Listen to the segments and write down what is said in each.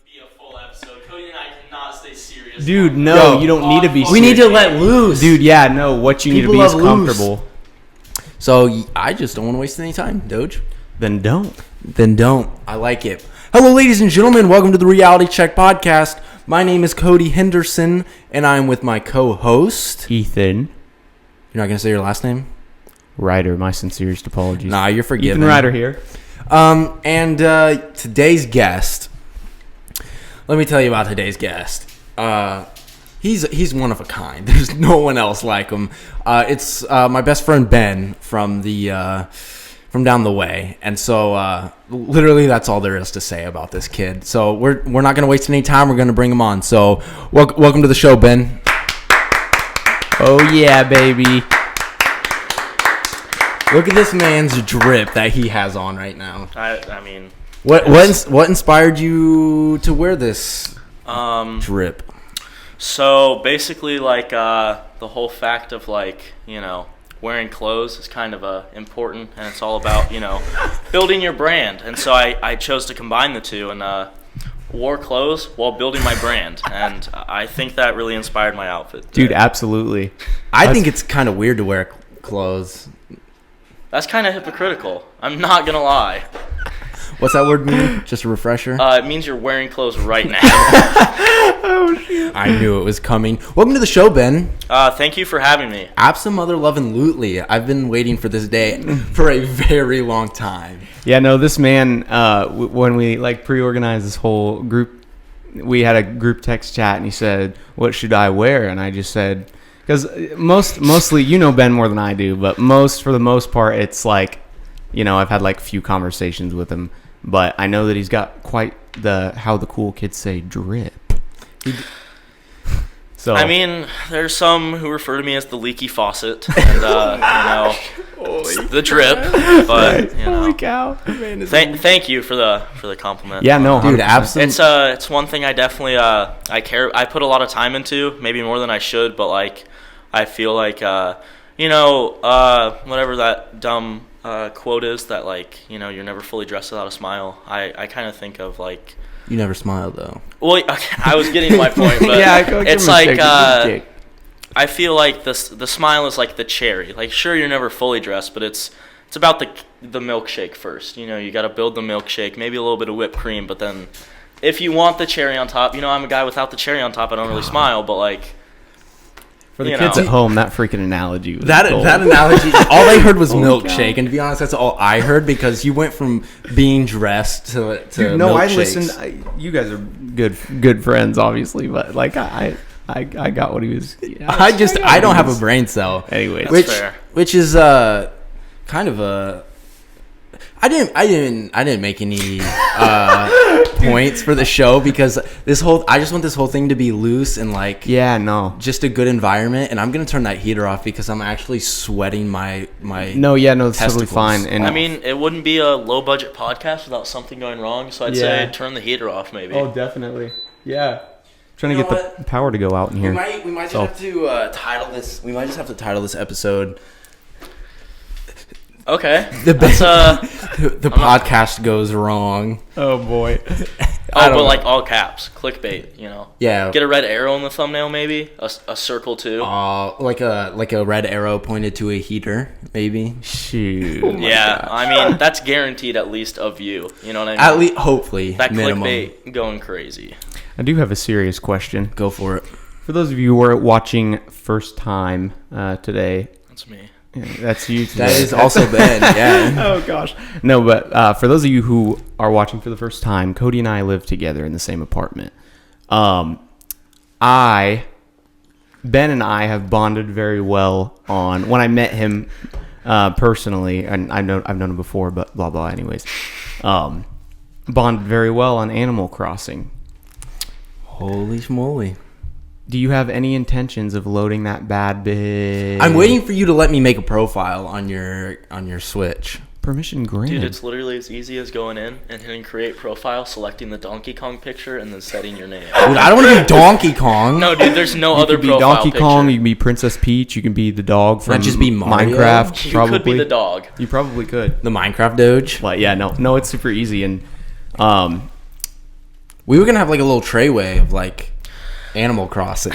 be a full episode. Cody and I cannot stay serious. Dude, no, you don't need to be serious. We need to let loose. Dude, yeah, no, what you need to be is comfortable. So I just don't want to waste any time, Doge. Then don't. I like it. Hello, ladies and gentlemen. Welcome to the Reality Check podcast. My name is Cody Henderson, and I'm with my co-host, Ethan. You're not going to say your last name? Ryder, my sincerest apologies. Nah, you're forgiven. Ethan Ryder here. And today's guest, let me tell you about today's guest. He's one of a kind. There's no one else like him. It's my best friend Ben from down the way, and so literally that's all there is to say about this kid. So we're not gonna waste any time. We're gonna bring him on. So welcome to the show, Ben. Oh yeah, baby. Look at this man's drip that he has on right now. I mean, what inspired you to wear this drip? So basically, like the whole fact of wearing clothes is kind of important, and it's all about building your brand. And so I chose to combine the two and wore clothes while building my brand, and I think that really inspired my outfit. Dude, absolutely. I think it's kind of weird to wear clothes. That's kind of hypocritical. I'm not gonna lie. What's that word mean? Just a refresher? It means you're wearing clothes right now. Oh, shit. I knew it was coming. Welcome to the show, Ben. Thank you for having me. Absolutely. I've been waiting for this day for a very long time. Yeah, no, this man, when we pre-organized this whole group, we had a group text chat, and he said, "What should I wear?" And I just said, because mostly, Ben more than I do, but for the most part, it's like, I've had a few conversations with him, but I know that he's got quite how the cool kids say, drip. So I mean, there's some who refer to me as the leaky faucet, and the drip. But holy cow! Thank you for the compliment. Yeah, no, dude, absolutely. It's one thing I definitely I care. I put a lot of time into, maybe more than I should, but I feel like whatever that dumb quote is that you're never fully dressed without a smile. I kind of think of you never smile though. Well, I was getting to my point, but it's I feel like the smile is like the cherry. Sure, you're never fully dressed, but it's about the milkshake first. You got to build the milkshake, maybe a little bit of whipped cream, but then if you want the cherry on top, I'm a guy without the cherry on top. I don't really smile, but for the kids at home, that freaking analogy was that gold. That analogy, all I heard was milkshake, and to be honest, that's all I heard, because you went from being dressed to Dude, no, I milkshakes. listened. You guys are good friends, obviously, but I got what he was. Yeah, I don't have a brain cell. Anyways, which is kind of a. I didn't make any points for the show, because I just want this whole thing to be loose and just a good environment, and I'm gonna turn that heater off because I'm actually sweating my it's totally fine. And I mean, it wouldn't be a low budget podcast without something going wrong, so I'd say turn the heater off maybe. Oh, definitely. Yeah. Trying to get the power to go out in here. We might just have to title this. We might just have to title this episode. Okay. The podcast goes wrong. Oh boy. But all caps, clickbait. Yeah. Get a red arrow in the thumbnail, maybe a circle too. Like a red arrow pointed to a heater, maybe. Shoot. Oh yeah, gosh. I mean that's guaranteed at least a view. You know what I mean? At least, hopefully, that minimum. Clickbait going crazy. I do have a serious question. Go for it. For those of you who are watching first time today. That's me. Yeah, that's you today. That is also Ben, yeah. Oh, gosh. No, but for those of you who are watching for the first time, Cody and I live together in the same apartment. Ben and I have bonded very well when I met him personally, and I've known him before, but blah, blah, anyways. Bonded very well on Animal Crossing. Holy schmoly. Do you have any intentions of loading that bad bitch? I'm waiting for you to let me make a profile on your Switch. Permission granted. Dude, it's literally as easy as going in and hitting create profile, selecting the Donkey Kong picture, and then setting your name. Dude, I don't want to be Donkey Kong. No, dude, there's no other profile picture. You can be Donkey picture. Kong, you can be Princess Peach, you can be the dog from just be Mario? Minecraft. You probably. could be the dog. You probably could. The Minecraft Doge? Well, yeah, no, it's super easy. And We were gonna have like a little treyway of like Animal Crossing.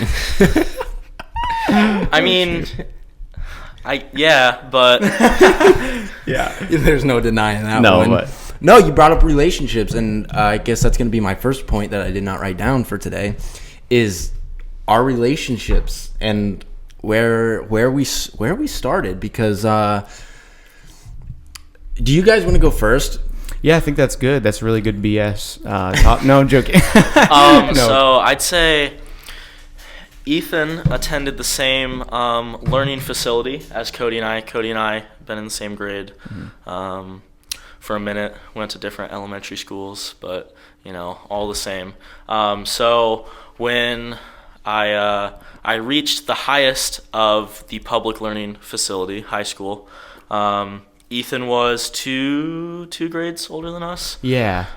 I mean, but yeah, there's no denying that one. But No, you brought up relationships, and I guess that's gonna be my first point that I did not write down for today, is our relationships and where we started. Because do you guys want to go first? Yeah, I think that's good. That's really good BS. No, I'm joking. No. So I'd say Ethan attended the same learning facility as Cody and I. Cody and I been in the same grade for a minute. Went to different elementary schools, but all the same. So when I reached the highest of the public learning facility, high school, Ethan was two grades older than us. Yeah.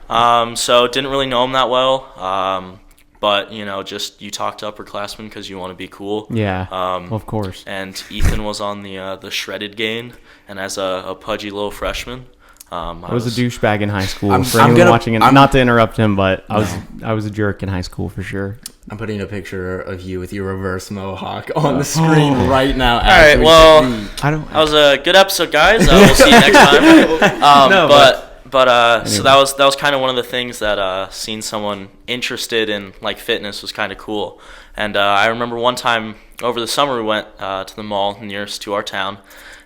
So didn't really know him that well. But just you talk to upperclassmen because you want to be cool. Yeah. Of course. And Ethan was on the shredded gain, and as a pudgy little freshman, I was a douchebag in high school. I'm watching it, not to interrupt him, but I was a jerk in high school for sure. I'm putting a picture of you with your reverse mohawk on the screen right now. All right, well, that was a good episode, guys. We'll see you next time. Anyway. So that was kind of one of the things that seeing someone interested in like fitness was kind of cool. And I remember one time over the summer we went to the mall nearest to our town.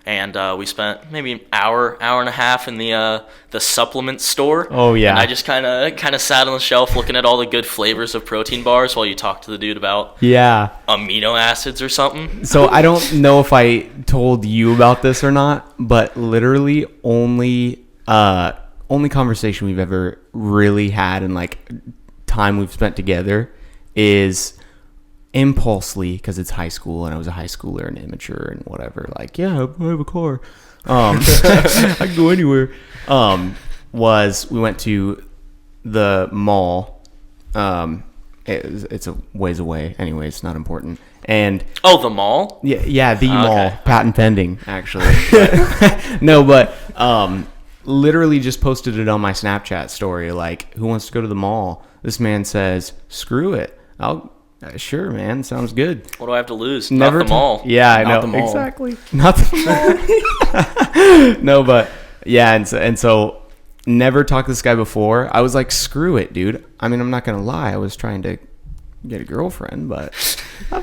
And we spent maybe an hour and a half in the supplement store. Oh yeah. And I just kind of sat on the shelf looking at all the good flavors of protein bars while you talked to the dude about amino acids or something. So I don't know if I told you about this or not, but literally only conversation we've ever really had and like time we've spent together is impulsively, because it's high school and I was a high schooler and immature and whatever, like, yeah, I have a car, I can go anywhere, was we went to the mall, it's a ways away anyway, it's not important, and the mall, the mall, okay. Patent pending actually. but literally just posted it on my Snapchat story, like, who wants to go to the mall? This man says, screw it, sure, man. Sounds good. What do I have to lose? Never Not the mall. Yeah, I know. Exactly. Not the mall. No, but yeah, and so never talked to this guy before. I was like, screw it, dude. I mean, I'm not gonna lie. I was trying to get a girlfriend, but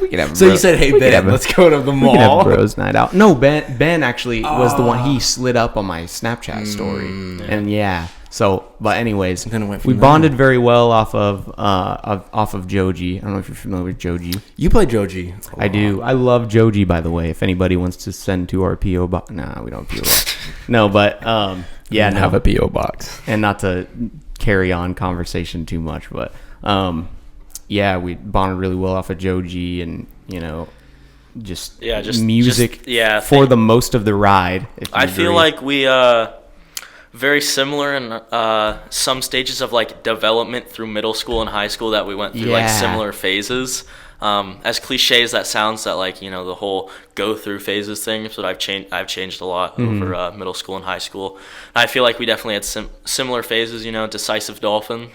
we could have. So you said, "Hey Ben, let's go to the mall." We could have bros night out. No, Ben actually was the one. He slid up on my Snapchat story, and yeah. So, but anyways, we bonded very well off of Joji. I don't know if you're familiar with Joji. You play Joji. I do. I love Joji, by the way. If anybody wants to send to our PO box, nah, we don't have PO box. No, but have a PO box. And not to carry on conversation too much, but we bonded really well off of Joji, and just music for the most of the ride. I feel like we very similar in some stages of like development through middle school and high school, that we went through like similar phases. As cliche as that sounds, that like the whole go through phases thing, but I've changed a lot over middle school and high school. I feel like we definitely had similar phases. Decisive dolphin.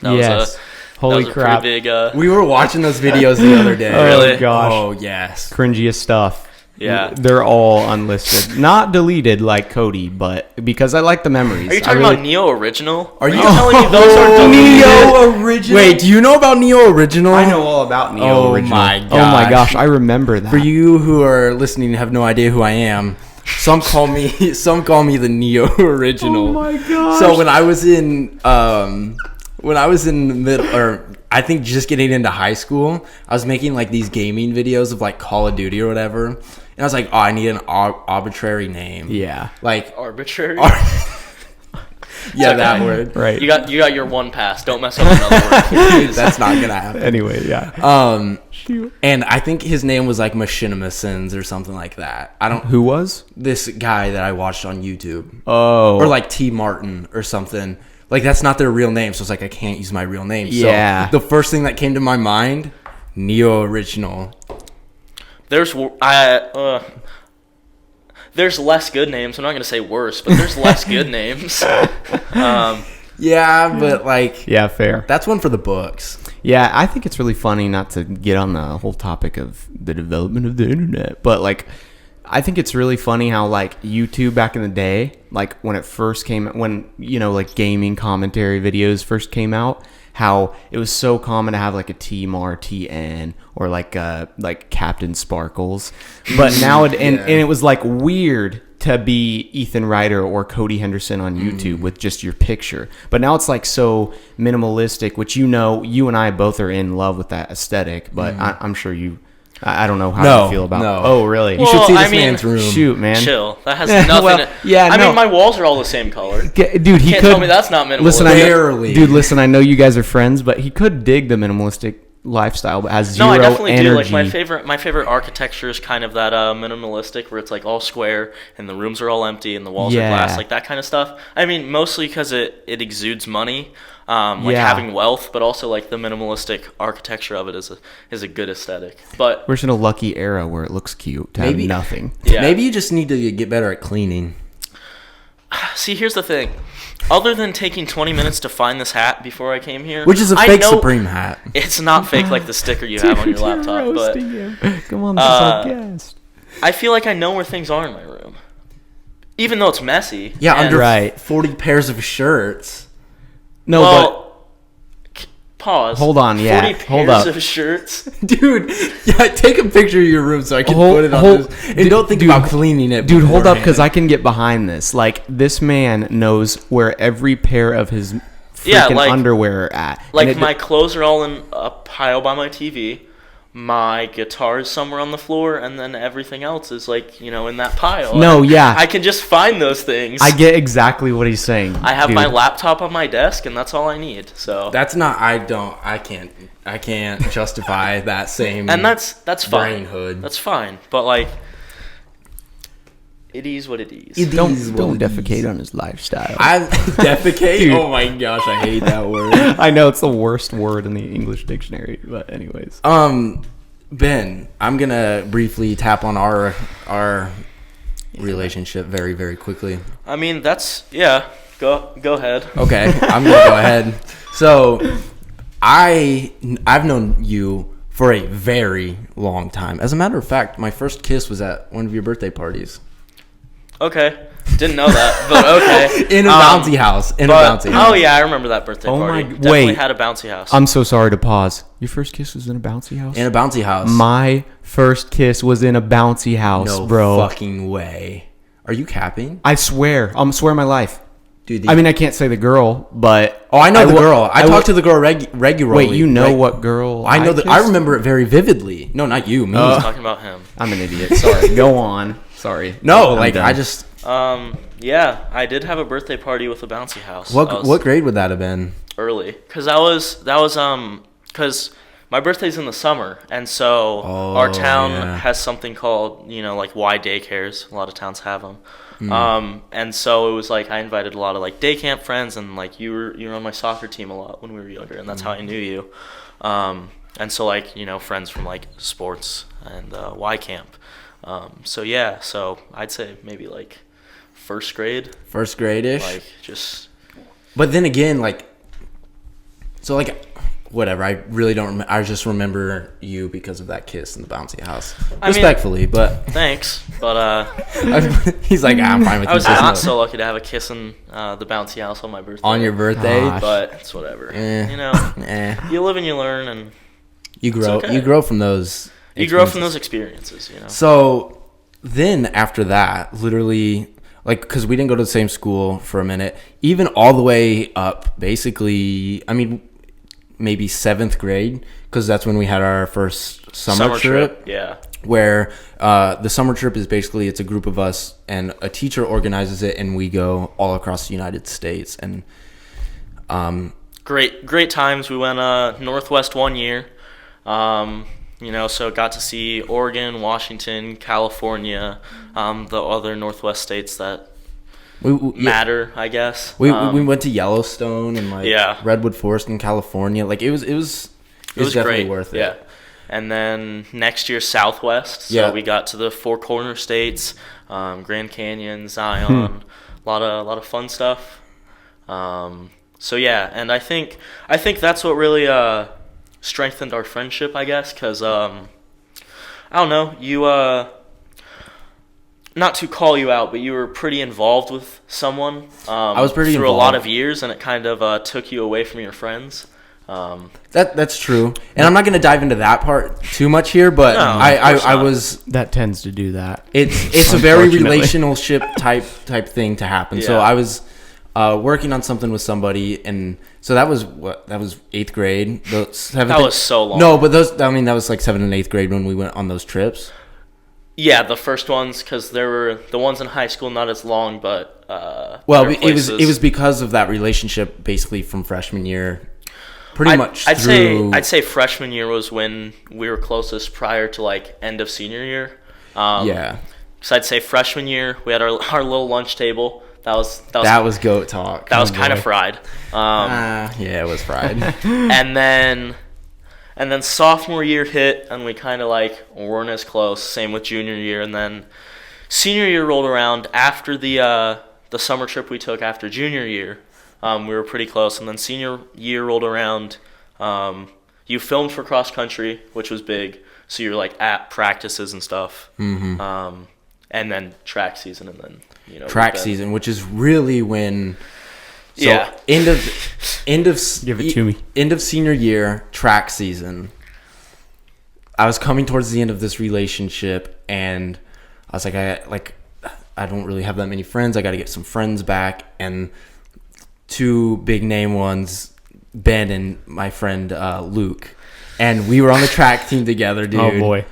Holy crap! Big, we were watching those videos the other day. Really? Gosh. Oh yes. Cringiest stuff. Yeah. They're all unlisted. Not deleted like Cody, but because I like the memories. Are you talking about Neo Original? Are you telling me those are deleted? Neo Original? Wait, do you know about Neo Original? I know all about Neo Original. Oh my gosh, I remember that. For you who are listening and have no idea who I am, some call me the Neo Original. Oh my gosh. So when I was in middle, or I think just getting into high school, I was making like these gaming videos of like Call of Duty or whatever. And I was like, I need an arbitrary name. Yeah. Like arbitrary? Yeah, that word. Right. You got your one pass. Don't mess up another word. That's not going to happen. Anyway, yeah. And I think his name was like Machinima or something like that. Who was? This guy that I watched on YouTube. Oh. Or like T. Martin or something. Like, that's not their real name, so it's like, I can't use my real name. Yeah. So the first thing that came to my mind, Neo Original. There's less good names. I'm not going to say worse, but there's less good names. Yeah, but like... Yeah, fair. That's one for the books. Yeah, I think it's really funny, not to get on the whole topic of the development of the internet, but like, I think it's really funny how like YouTube back in the day, like when it first came, when, you know, like gaming commentary videos first came out, how it was so common to have like a T-Mar, TN, or like Captain Sparkles. But now, and it was like weird to be Ethan Ryder or Cody Henderson on YouTube with just your picture. But now it's like so minimalistic, which, you know, you and I both are in love with that aesthetic, but I'm sure I don't know how you feel about. No. Oh, really? You should see this man's room. Shoot, man. Chill. That has nothing. I mean, my walls are all the same color. Dude, he can't could tell me that's not minimalist. Listen, I know you guys are friends, but he could dig the minimalistic lifestyle, but has zero energy. No, I definitely do. Like my favorite architecture is kind of that minimalistic, where it's like all square and the rooms are all empty and the walls are glass, like that kind of stuff. I mean, mostly because it exudes money. Having wealth, but also like the minimalistic architecture of it is a good aesthetic. But we're just in a lucky era where it looks cute to have nothing. Yeah. Maybe you just need to get better at cleaning. See, here's the thing. Other than taking 20 minutes to find this hat before I came here, which is a fake Supreme hat. It's not fake like the sticker you have on your laptop. But come on, this is our guest. I feel like I know where things are in my room, even though it's messy. Yeah, under 40 pairs of shirts. No, but pause. Hold on, 40 pairs of shirts, dude. Yeah, take a picture of your room so I can put it on this. And don't think about cleaning it. Dude, hold up, because I can get behind this. Like, this man knows where every pair of his freaking underwear are at. Like, my clothes are all in a pile by my TV. My guitar is somewhere on the floor, and then everything else is like, you know, in that pile. No, yeah. I can just find those things. I get exactly what he's saying. I have my laptop on my desk, and that's all I need. So that's not. I can't justify that same. And that's fine. Brainhood. That's fine. But like, it is what it is. Don't defecate on his lifestyle. I defecate? Oh my gosh, I hate that word. I know it's the worst word in the English dictionary, but anyways. Ben, I'm gonna briefly tap on our relationship very, very quickly. I mean, go ahead. Okay, I'm gonna go ahead. So, I've known you for a very long time. As a matter of fact, my first kiss was at one of your birthday parties. Okay. Didn't know that, but okay. In a bouncy house. Oh, yeah, I remember that birthday party. Definitely had a bouncy house. I'm so sorry to pause. Your first kiss was in a bouncy house? In a bouncy house. My first kiss was in a bouncy house, bro. No fucking way. Are you capping? I swear. I'm swear my life. Dude, I mean, I can't say the girl, but... Oh, I know the girl. I talk to the girl regularly. Wait, you know what girl I know that. I remember it very vividly. No, not you. Me. I was talking about him. I'm an idiot. Sorry. Go on. Sorry. No, like, I just... Yeah, I did have a birthday party with a bouncy house. What grade would that have been? Early. Because because my birthday's in the summer, and so our town has something called, you know, like Y daycares. A lot of towns have them. And so it was like I invited a lot of like day camp friends, and like you were on my soccer team a lot when we were younger, and that's how I knew you. And so like, you know, friends from like sports and Y camp. So I'd say maybe like first grade-ish, like just. But then again, like, so like, whatever. I really don't remember. I just remember you because of that kiss in the bouncy house. Respectfully, but thanks. But he's like, I'm fine with you. I was not so lucky to have a kiss in the bouncy house on my birthday. On your birthday, but it's whatever. You know, you live and you learn, and you grow. Okay. You grow from those. You grow from those experiences. You know. So then after that, literally. Like, because we didn't go to the same school for a minute, even all the way up, basically, I mean, maybe 7th grade, because that's when we had our first summer trip. Yeah. Where the summer trip is basically, it's a group of us, and a teacher organizes it, and we go all across the United States. And great times. We went Northwest one year. You know, so got to see Oregon, Washington, California, the other Northwest states that matter, I guess. We went to Yellowstone and like Redwood Forest in California. Like it was definitely great. Worth it. Yeah. And then next year Southwest. So we got to the Four Corner states, Grand Canyon, Zion, a lot of fun stuff. So yeah, and I think that's what really strengthened our friendship, I guess, because I don't know, you not to call you out, but you were pretty involved with someone. I was pretty through involved. a lot of years, and it kind of took you away from your friends. That's true, and I'm not going to dive into that part too much here, but No, I was. That tends to do that. It's a very relationship type thing to happen. Yeah. So I was working on something with somebody, and so that was 8th grade. That was so long. No, but that was like 7th and 8th grade when we went on those trips. Yeah, the first ones, because there were the ones in high school not as long, but it was because of that relationship basically from freshman year. I'd say freshman year was when we were closest prior to like end of senior year. Yeah. So I'd say freshman year we had our little lunch table. That was goat talk. That was kind of fried. Yeah, it was fried. and then sophomore year hit, and we kind of like weren't as close. Same with junior year, and then senior year rolled around after the summer trip we took after junior year. We were pretty close, and then senior year rolled around. You filmed for cross country, which was big, so you're like at practices and stuff. Mm-hmm. And then track season, and then track season, which is really when. So yeah. End of Give it to me. End of senior year, track season. I was coming towards the end of this relationship, and I was like, I don't really have that many friends. I got to get some friends back, and 2 big name ones, Ben and my friend Luke, and we were on the track team together, dude. Oh boy,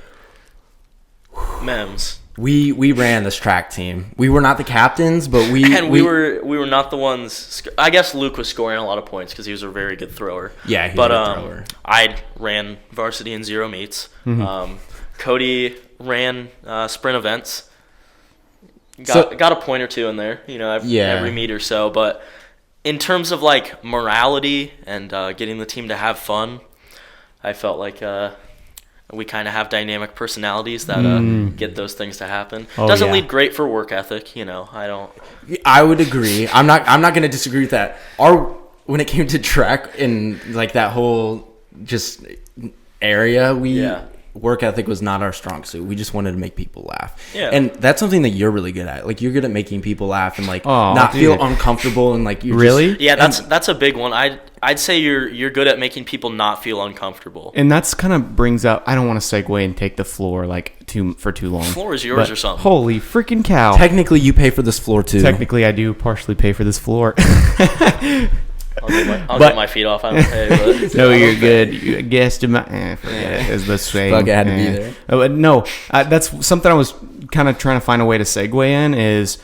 memes. We ran this track team. We were not the captains, but we were not the ones. I guess Luke was scoring a lot of points because he was a very good thrower. Yeah, he was a good thrower. I ran varsity in 0 meets. Mm-hmm. Cody ran sprint events. Got a point or 2 in there, every meet or so. But in terms of like morality and getting the team to have fun, I felt like we kind of have dynamic personalities that get those things to happen. Doesn't lead great for work ethic, I don't. I would agree. I'm not going to disagree with that. When it came to track and like that whole just area, work ethic was not our strong suit. We just wanted to make people laugh. Yeah. And that's something that you're really good at. Like you're good at making people laugh and like feel uncomfortable and like you're that's a big one. I'd say you're good at making people not feel uncomfortable. And that's kind of brings up. I don't want to segue and take the floor for too long. The floor is yours or something. Holy freaking cow! Technically, you pay for this floor too. Technically, I do partially pay for this floor. I'll get my feet off. I don't pay. But no, you're good. You guessed my. Forget it. Is the same. Fuck, I had to be there. No, that's something I was kind of trying to find a way to segue in. Is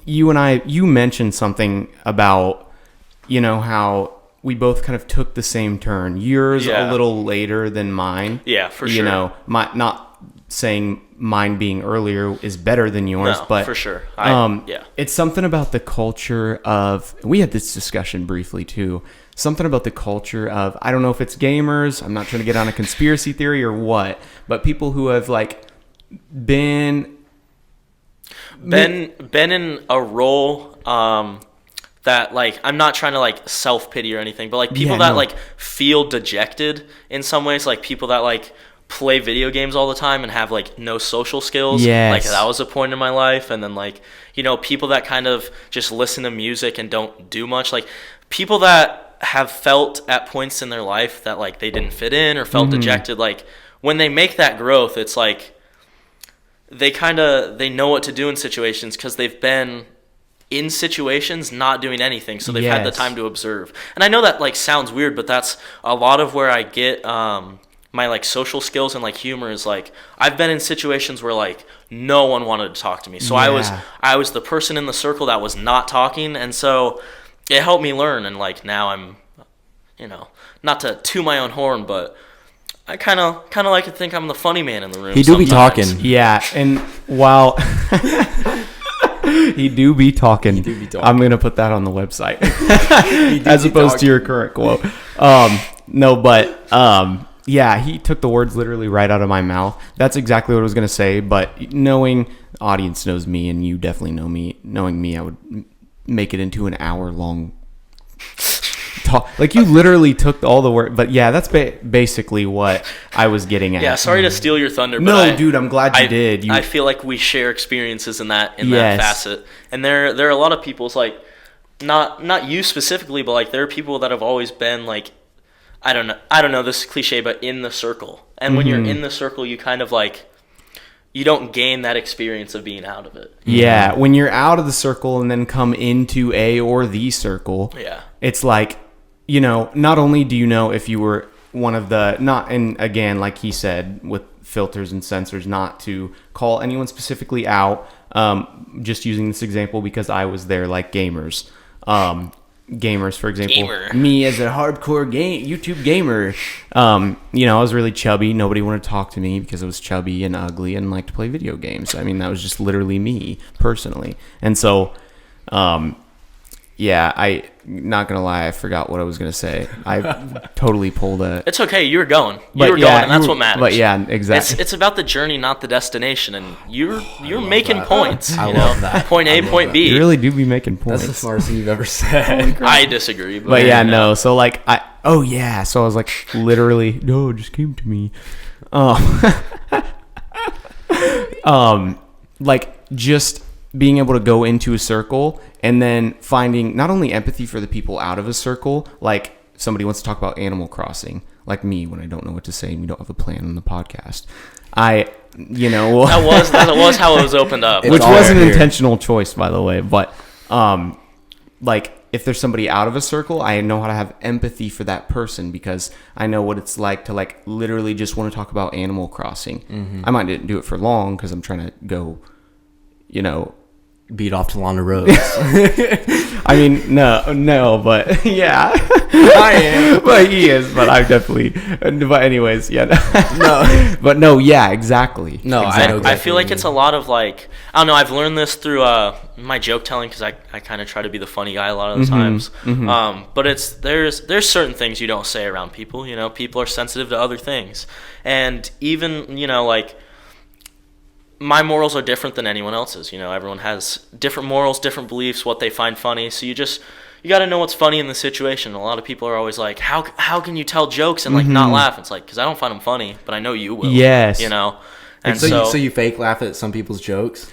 you mentioned something about how we both kind of took the same turn. Yours a little later than mine. Yeah, for sure. Not saying mine being earlier is better than yours, but for sure. It's something about the culture of. We had this discussion briefly too. Something about the culture of. I don't know if it's gamers. I'm not trying to get on a conspiracy theory or what, but people who have like been in a role. That like I'm not trying to like self-pity or anything, but like people like feel dejected in some ways, like people that like play video games all the time and have like no social skills. Like that was a point in my life. And then like people that kind of just listen to music and don't do much, like people that have felt at points in their life that like they didn't fit in or felt dejected, like when they make that growth, it's like they know what to do in situations because they've been in situations not doing anything, so they've had the time to observe. And I know that like sounds weird, but that's a lot of where I get my like social skills and like humor is like I've been in situations where like no one wanted to talk to me, so I was the person in the circle that was not talking, and so it helped me learn. And like now I'm not to toot my own horn, but I kind of like to think I'm the funny man in the room. He do be talking. And while He do be talking. I'm going to put that on the website as opposed to your current quote. Yeah, he took the words literally right out of my mouth. That's exactly what I was going to say, but knowing the audience knows me and you definitely know me, knowing me, I would make it into an hour-long Like, you literally took all the word, but yeah, that's basically what I was getting at. Yeah, sorry to steal your thunder, but no, dude, I'm glad you did. I feel like we share experiences in that facet, and there are a lot of people. It's like not you specifically, but like there are people that have always been like, I don't know, this is cliche, but in the circle, and when you're in the circle, you kind of like, you don't gain that experience of being out of it. Yeah, when you're out of the circle and then come into a or the circle, it's like, you know, not only do you know if you were one of the, not, and again, like he said, with filters and censors, not to call anyone specifically out, just using this example because I was there, like gamers. Gamers, for example, me as a hardcore YouTube gamer, you know, I was really chubby. Nobody wanted to talk to me because I was chubby and ugly and liked to play video games. I mean, that was just literally me personally. And so, yeah, not gonna lie, I forgot what I was gonna say. I totally pulled a. It's okay. You were going. You were going, and that's what matters. But yeah, exactly. It's about the journey, not the destination, and you're making points. I love that. Point A, point B. You really do be making points. That's the smartest thing you've ever said. I disagree, but yeah, no. So like so I was like, literally, no, it just came to me. Like just being able to go into a circle and then finding not only empathy for the people out of a circle, like somebody wants to talk about Animal Crossing, like me when I don't know what to say and we don't have a plan on the podcast. You know, that was how it was opened up, which was an intentional choice, by the way. But like if there's somebody out of a circle, I know how to have empathy for that person because I know what it's like to like literally just want to talk about Animal Crossing. I might not do it for long because I'm trying to go, you know, beat off to Lana Rose. I mean, no, but yeah, I am. But he is. But I'm definitely. But anyways, yeah. No. But no, yeah, exactly. No, exactly. I feel like it's a lot of like, I don't know. I've learned this through my joke telling because I kind of try to be the funny guy a lot of the times. But there's certain things you don't say around people. You know, people are sensitive to other things, and even, you know, like, my morals are different than anyone else's. You know, everyone has different morals, different beliefs, what they find funny. So you got to know what's funny in the situation. A lot of people are always like, how can you tell jokes and like not laugh? It's like, because I don't find them funny, but I know you will. Yes. You know? And so you fake laugh at some people's jokes?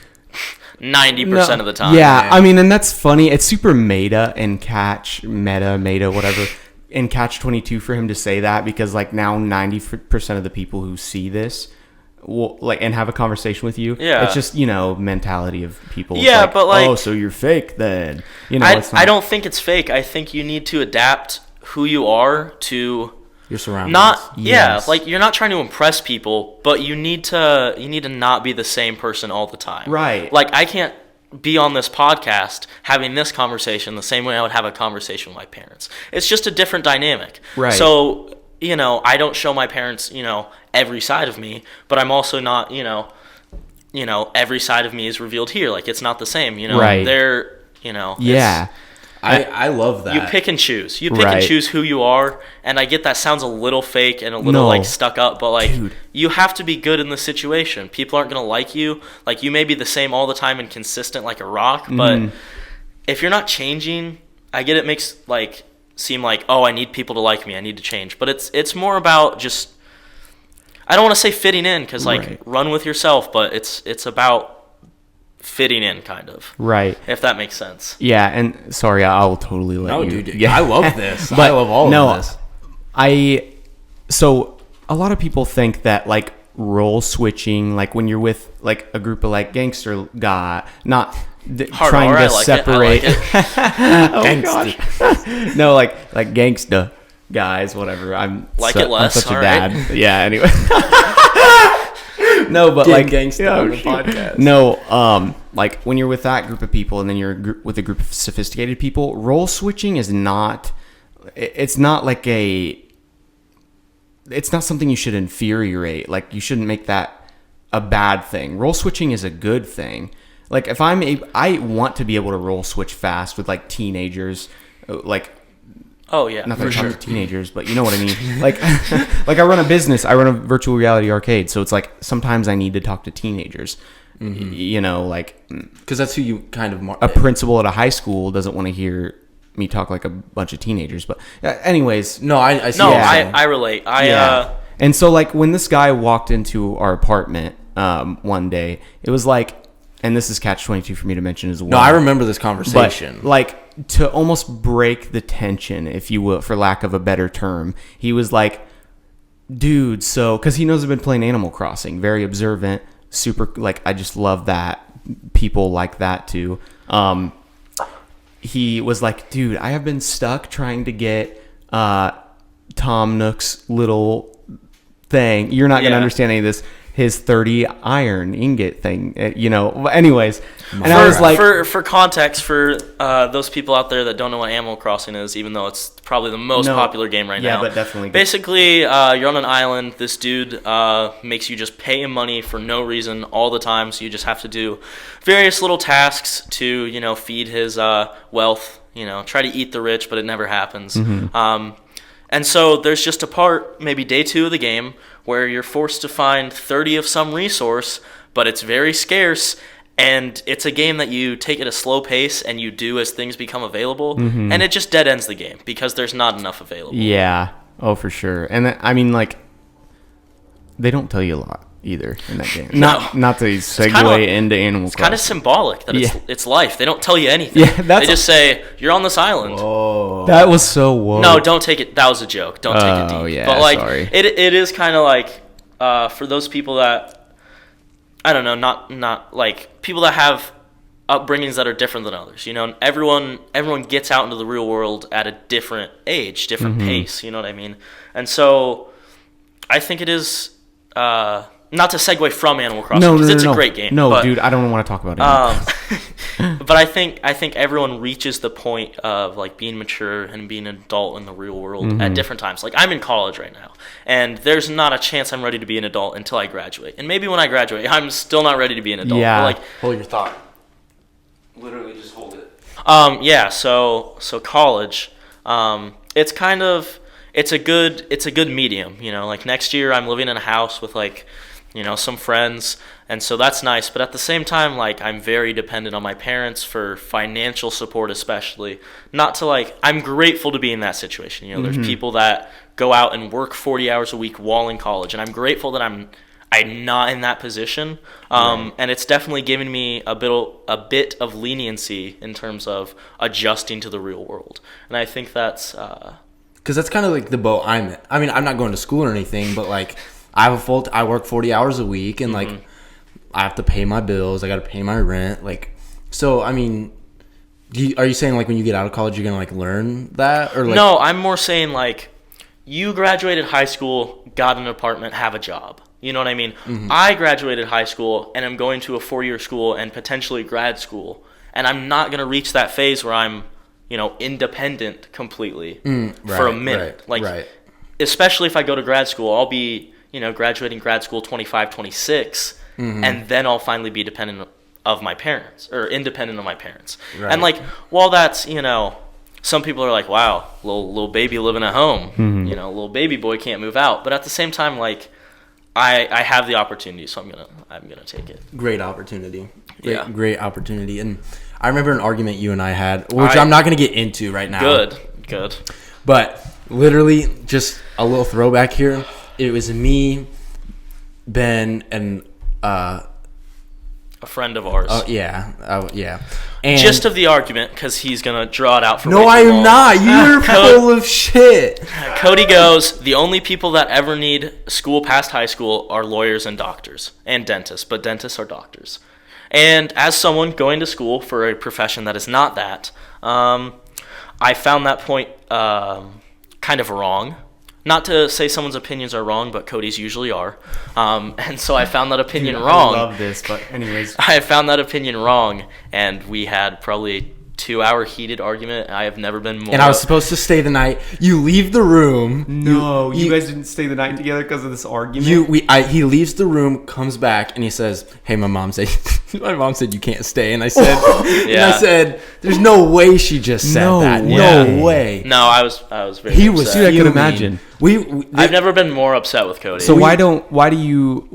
90% of the time. Yeah, I mean, and that's funny. It's super meta, whatever, in Catch 22 for him to say that because like now 90% of the people who see this will, like, and have a conversation with you. Yeah, it's just, you know, mentality of people. Yeah, like, but like, oh, so you're fake then? You know, I don't think it's fake. I think you need to adapt who you are to your surroundings. Like you're not trying to impress people, but you need to not be the same person all the time. Right. Like I can't be on this podcast having this conversation the same way I would have a conversation with my parents. It's just a different dynamic. Right. So, you know, I don't show my parents, you know, every side of me, but I'm also not, you know, every side of me is revealed here. Like, it's not the same, you know. Right. They're, you know. Yeah. I love that. You pick and choose. You pick and choose who you are, and I get that sounds a little fake and a little, like, stuck up, but, like, you have to be good in the situation. People aren't going to like you. Like, you may be the same all the time and consistent like a rock, but if you're not changing, I get it makes, like, seem like, oh, I need people to like me, I need to change. But it's more about just, I don't want to say fitting in, because, like, run with yourself, but it's about fitting in, kind of. Right. If that makes sense. Yeah, and sorry, I will totally let you. Dude, yeah. I love this. I love all of this. So a lot of people think that, like, role switching, like when you're with, like, a group of, like, gangster guy, not trying to separate. Oh gosh. No, like gangsta guys, whatever. I'm such a dad. Yeah. Anyway. No, but like gangsta on the podcast. No, like when you're with that group of people and then you're with a group of sophisticated people, role switching is not. It's not like it's not something you should infuriate. Like, you shouldn't make that a bad thing. Role switching is a good thing. Like, if I want to be able to role switch fast with, like, teenagers, like, oh yeah, not that I'm talking to teenagers, but you know what I mean. Like, like I run a business, I run a virtual reality arcade, so it's like sometimes I need to talk to teenagers. You know, like, because that's who you kind of a principal at a high school doesn't want to hear me talk like a bunch of teenagers, but anyways. No, I see. No, I relate. And so like when this guy walked into our apartment one day, it was like, and this is catch-22 for me to mention as well. No, I remember this conversation. But, like, to almost break the tension, if you will, for lack of a better term, he was like, dude, so, because he knows I've been playing Animal Crossing, very observant, super, like, I just love that. People like that too. He was like, dude, I have been stuck trying to get Tom Nook's little thing. You're not going to understand any of this. His 30 iron ingot thing, anyways. And I was like, for context, for those people out there that don't know what Animal Crossing is, even though it's probably the most popular game right now. Yeah, but definitely. Basically, you're on an island. This dude makes you just pay him money for no reason all the time. So you just have to do various little tasks to, feed his wealth, try to eat the rich, but it never happens. Mm-hmm. And so there's just a part, maybe day 2 of the game, where you're forced to find 30 of some resource, but it's very scarce, and it's a game that you take at a slow pace and you do as things become available, and it just dead ends the game because there's not enough available. Yeah, oh for sure. And I mean, like, they don't tell you a lot either in that game. No. Not to segue into Animal Crossing. It's kind of symbolic that it's life. They don't tell you anything. Yeah, they just say, you're on this island. Whoa. That was so whoa. No, don't take it. That was a joke. Don't take it deep. Oh, yeah, but, like, sorry. It is kind of like, for those people that, I don't know, not like, people that have upbringings that are different than others. Everyone gets out into the real world at a different age, different pace, you know what I mean? And so, I think it is... not to segue from Animal Crossing, because it's a great game. No, dude, I don't want to talk about it. But I think everyone reaches the point of like being mature and being an adult in the real world at different times. Like, I'm in college right now, and there's not a chance I'm ready to be an adult until I graduate. And maybe when I graduate, I'm still not ready to be an adult. Yeah. But, like, hold your thought. Literally, just hold it. Yeah. So college, it's kind of it's a good medium. Like next year, I'm living in a house with like, some friends, and so that's nice. But at the same time, like, I'm very dependent on my parents for financial support, especially. Not to, like, I'm grateful to be in that situation. There's people that go out and work 40 hours a week while in college, and I'm grateful that I'm not in that position. And it's definitely given me a bit of leniency in terms of adjusting to the real world. And I think that's... Because that's kind of like the boat I'm in. I mean, I'm not going to school or anything, but, like... I work 40 hours a week, and like I have to pay my bills. I got to pay my rent. Like, so I mean, are you saying like when you get out of college you're gonna like learn that, or like? No, I'm more saying like you graduated high school, got an apartment, have a job. You know what I mean? I graduated high school and I'm going to a 4-year school and potentially grad school, and I'm not gonna reach that phase where I'm independent completely for a minute. Especially if I go to grad school, I'll be graduating grad school 25, 26, and then I'll finally be independent of my parents. Right. And like, while that's, some people are like, wow, little baby living at home, little baby boy can't move out. But at the same time, like, I have the opportunity, so I'm gonna take it. Great opportunity. Great opportunity. And I remember an argument you and I had, which I'm not gonna get into right now. Good. But literally, just a little throwback here. It was me, Ben, and a friend of ours. Yeah. And gist of the argument, because he's gonna draw it out for. No, I am not. You're full of shit. Cody goes, the only people that ever need school past high school are lawyers and doctors and dentists, but dentists are doctors. And as someone going to school for a profession that is not that, I found that point kind of wrong. Not to say someone's opinions are wrong, but Cody's usually are. And so I found that opinion wrong. I love this, but anyways. I found that opinion wrong, and we had probably a 2-hour heated argument. I have never been more... And I was supposed to stay the night. You leave the room. No, you guys didn't stay the night together because of this argument? He leaves the room, comes back, and he says, hey, my mom said... My mom said you can't stay, and I said, there's no way she just said that. No way. No, I was very upset. Was. Dude, I can imagine. I've never been more upset with Cody. So why do you?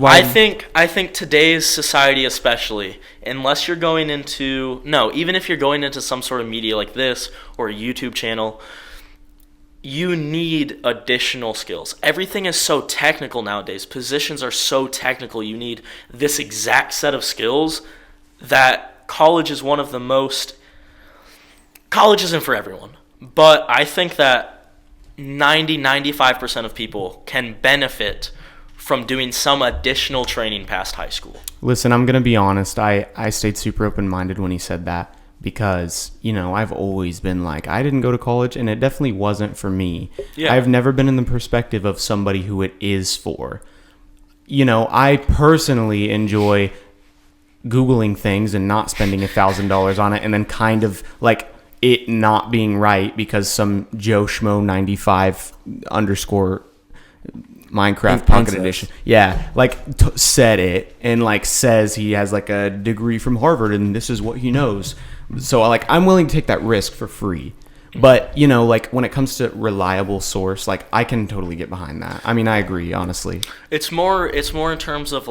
I think today's society, especially, unless you're going into even if you're going into some sort of media like this or a YouTube channel, you need additional skills. Everything is so technical nowadays. Positions are so technical. You need this exact set of skills that college is one of the most... College isn't for everyone. But I think that 95% of people can benefit from doing some additional training past high school. Listen, I'm going to be honest. I stayed super open-minded when he said that. Because, I've always been like, I didn't go to college, and it definitely wasn't for me. Yeah. I've never been in the perspective of somebody who it is for. I personally enjoy Googling things and not spending $1,000 on it, and then kind of like it not being right because some Joe Schmo 95 _ Minecraft Pocket Edition. Yeah, said it and says he has a degree from Harvard and this is what he knows. So I'm willing to take that risk for free. But, when it comes to reliable source, I can totally get behind that. I mean, I agree, honestly. It's more in terms of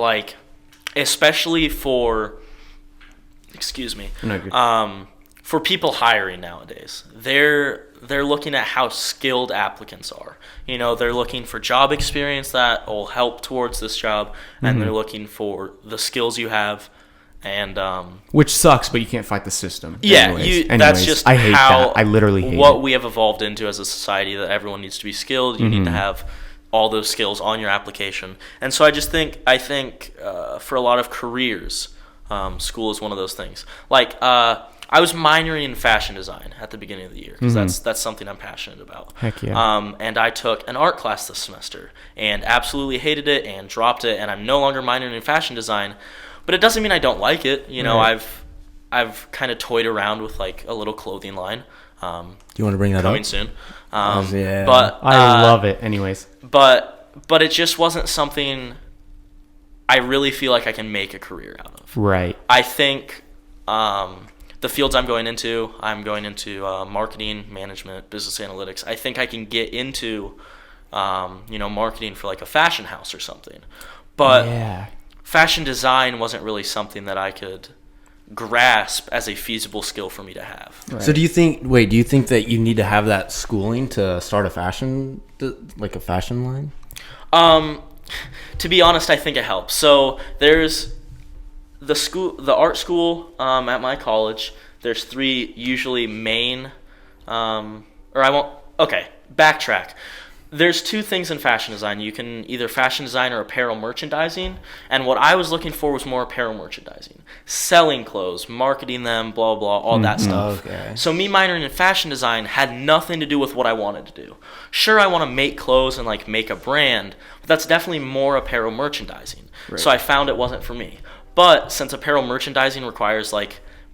especially for for people hiring nowadays. They're looking at how skilled applicants are. They're looking for job experience that will help towards this job, and they're looking for the skills you have. And which sucks, but you can't fight the system. Yeah, that's just I hate that. I literally hate what it. we have evolved into as a society, that everyone needs to be skilled. You need to have all those skills on your application. And so I think for a lot of careers, school is one of those things. I was minoring in fashion design at the beginning of the year because that's something I'm passionate about. Heck yeah. And I took an art class this semester and absolutely hated it and dropped it, and I'm no longer minoring in fashion design. But it doesn't mean I don't like it. Right. I've kind of toyed around with a little clothing line. Do you want to bring that coming up? soon? Yeah. But I love it. Anyways. But it just wasn't something I really feel like I can make a career out of. Right. I think the fields I'm going into marketing, management, business analytics. I think I can get into marketing for a fashion house or something. But yeah. Fashion design wasn't really something that I could grasp as a feasible skill for me to have. Right. So do you think that you need to have that schooling to start a fashion line? To be honest, I think it helps. So there's the art school at my college. There's 3 usually main backtrack. There's 2 things in fashion design. You can either fashion design or apparel merchandising. And what I was looking for was more apparel merchandising. Selling clothes, marketing them, blah, blah, all that stuff. Okay. So me minoring in fashion design had nothing to do with what I wanted to do. Sure, I want to make clothes and make a brand, but that's definitely more apparel merchandising. Right. So I found it wasn't for me. But since apparel merchandising requires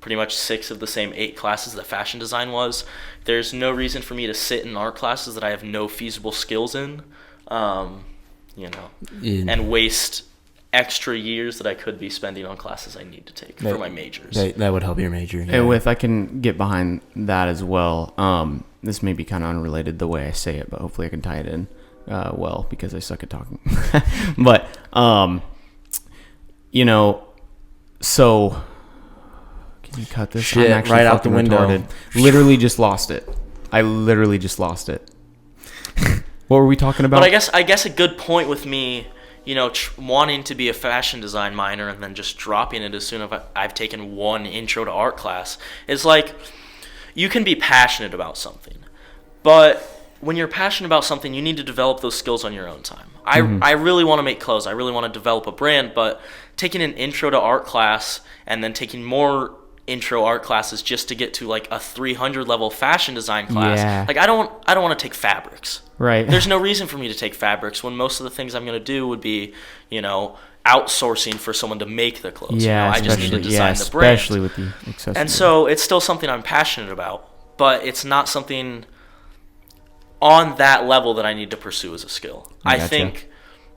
pretty much 6 of the same 8 classes that fashion design was, there's no reason for me to sit in art classes that I have no feasible skills in, and waste extra years that I could be spending on classes I need to take for my majors. That would help your major. Yeah. And I can get behind that as well. This may be kind of unrelated the way I say it, but hopefully I can tie it in because I suck at talking. But, so... You cut this shit right out the window. Retarded. Literally just lost it. I literally just lost it. What were we talking about? But I guess a good point with me, wanting to be a fashion design minor and then just dropping it as soon as I've taken 1 intro to art class is you can be passionate about something, but when you're passionate about something, you need to develop those skills on your own time. I really want to make clothes. I really want to develop a brand, but taking an intro to art class and then taking more intro art classes just to get to a 300 level fashion design class. Yeah. I don't want to take fabrics. Right. There's no reason for me to take fabrics when most of the things I'm going to do would be, outsourcing for someone to make the clothes. Yeah, I just need to design the brand. Especially with the accessories. And so it's still something I'm passionate about, but it's not something on that level that I need to pursue as a skill. I think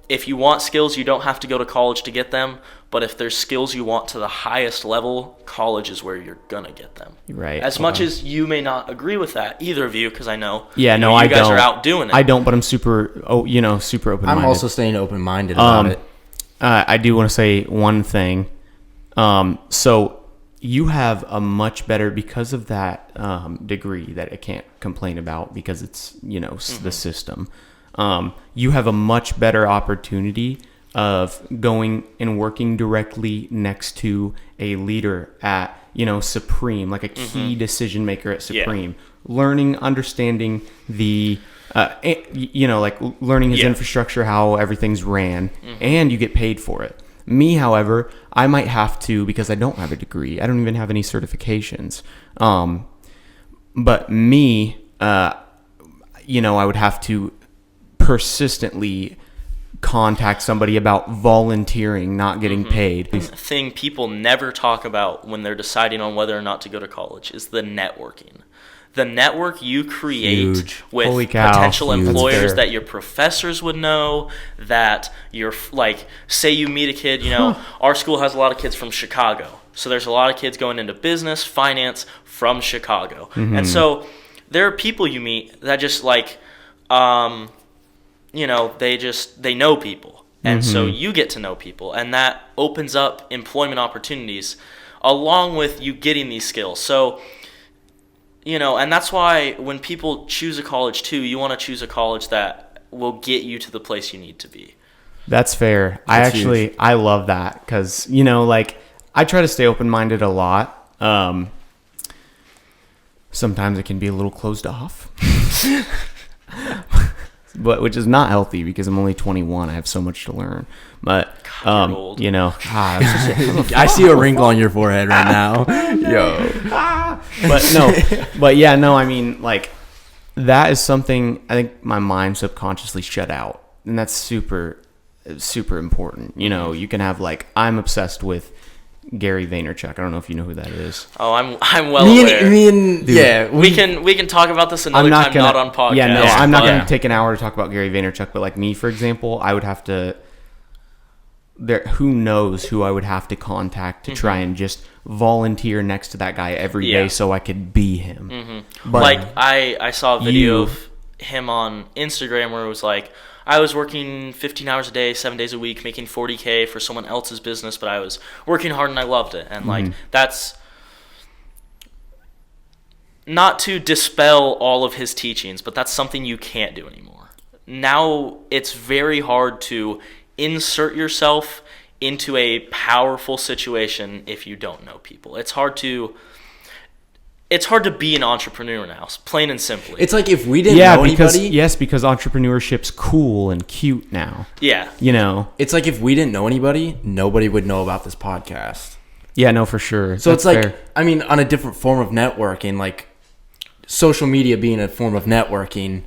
if you want skills, you don't have to go to college to get them. But if there's skills you want to the highest level, college is where you're going to get them. Right. As much as you may not agree with that, either of you, because I know you guys don't. are out doing it. I don't, but I'm super open-minded. I'm also staying open-minded about it. I do want to say one thing. So you have a much better, because of that degree that I can't complain about because it's, the system. You have a much better opportunity of going and working directly next to a leader at, Supreme, like a key decision maker at Supreme, learning, understanding the, learning his infrastructure, how everything's ran, and you get paid for it. Me, however, I might have to, because I don't have a degree. I don't even have any certifications. But me, I would have to persistently contact somebody about volunteering, not getting paid. The thing people never talk about when they're deciding on whether or not to go to college is the networking. The network you create with potential employers that your professors would know, that you're say you meet a kid, our school has a lot of kids from Chicago. So there's a lot of kids going into business, finance from Chicago. And so there are people you meet that just they know people. And so you get to know people, and that opens up employment opportunities along with you getting these skills. So, and that's why when people choose a college too, you want to choose a college that will get you to the place you need to be. That's fair. I love that because, I try to stay open-minded a lot. Sometimes it can be a little closed off. But which is not healthy because I'm only 21. I have so much to learn. But God, you're old. I see a wrinkle on your forehead right now. I mean, that is something I think my mind subconsciously shut out, and that's super, super important. You can have I'm obsessed with Gary Vaynerchuk. I don't know if you know who that is. Oh, I'm well aware. We can talk about this another time, not on podcast. Yeah, no, I'm not going to take an hour to talk about Gary Vaynerchuk, but me, for example, I would have to. Who knows who I would have to contact to try and just volunteer next to that guy every day so I could be him. But I saw a video of him on Instagram where it was I was working 15 hours a day, 7 days a week, making $40K for someone else's business, but I was working hard and I loved it. And that's not to dispel all of his teachings, but that's something you can't do anymore. Now it's very hard to insert yourself into a powerful situation if you don't know people. It's hard to be an entrepreneur now, plain and simply. It's if we didn't know anybody. Because entrepreneurship's cool and cute now. Yeah. It's if we didn't know anybody, nobody would know about this podcast. Yeah, no, for sure. So that's fair. On a different form of networking, social media being a form of networking,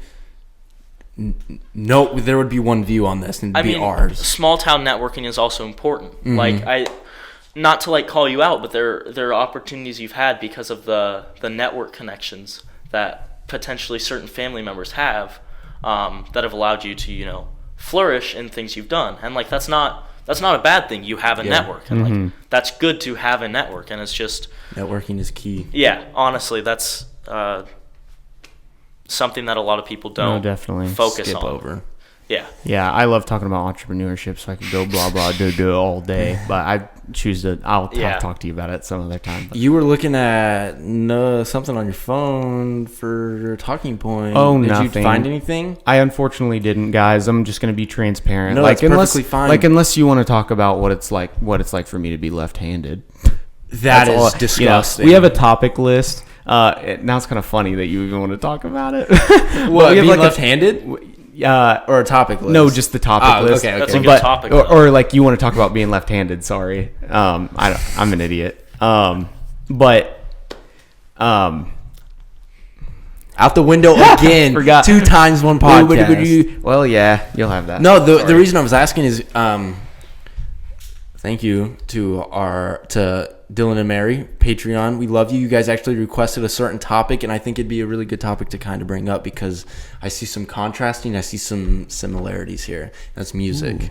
there would be one view on this, and it'd be ours. Small town networking is also important. Not to call you out, but there are opportunities you've had because of the network connections that potentially certain family members have that have allowed you to flourish in things you've done. And that's not a bad thing. You have a network, and that's good to have a network. And it's just networking is key. Yeah, honestly, that's something that a lot of people don't focus on. Over. Yeah, I love talking about entrepreneurship, so I could go blah blah do all day. But I choose to. I'll talk to you about it some other time. But. You were looking at something on your phone for your talking point. Oh, Did nothing. you find anything? I unfortunately didn't, guys. I'm just gonna be transparent. No, that's perfectly fine. Unless you want to talk about what it's like for me to be left-handed. That is disgusting. We have a topic list. Now it's kind of funny that you even want to talk about it. What, being left-handed? Or a topic list? No, just the topic list. Okay. That's a good topic. Or you want to talk about being left-handed. Sorry, I'm an idiot. Out the window again. Forgot 2 times one podcast. Well, yeah, you'll have that. No, the reason I was asking is Thank you to Dylan and Mary, Patreon. We love you. You guys actually requested a certain topic, and I think it'd be a really good topic to kind of bring up because I see some contrasting. I see some similarities here. That's music. Ooh.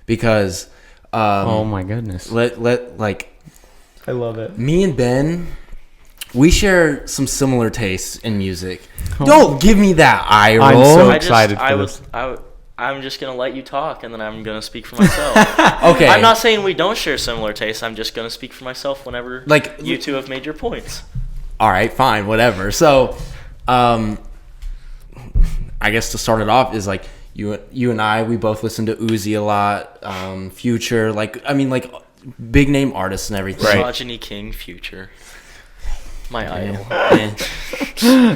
Because oh my goodness. I love it. Me and Ben, we share some similar tastes in music. Oh. Don't give me that eye roll. I'm so excited for this. I'm just going to let you talk, and then I'm going to speak for myself. Okay. I'm not saying we don't share similar tastes. I'm just going to speak for myself whenever you two have made your points. All right, fine, whatever. So, I guess to start it off is like you and I, we both listen to Uzi a lot, Future, big name artists and everything. Misogyny King, Future. My idol.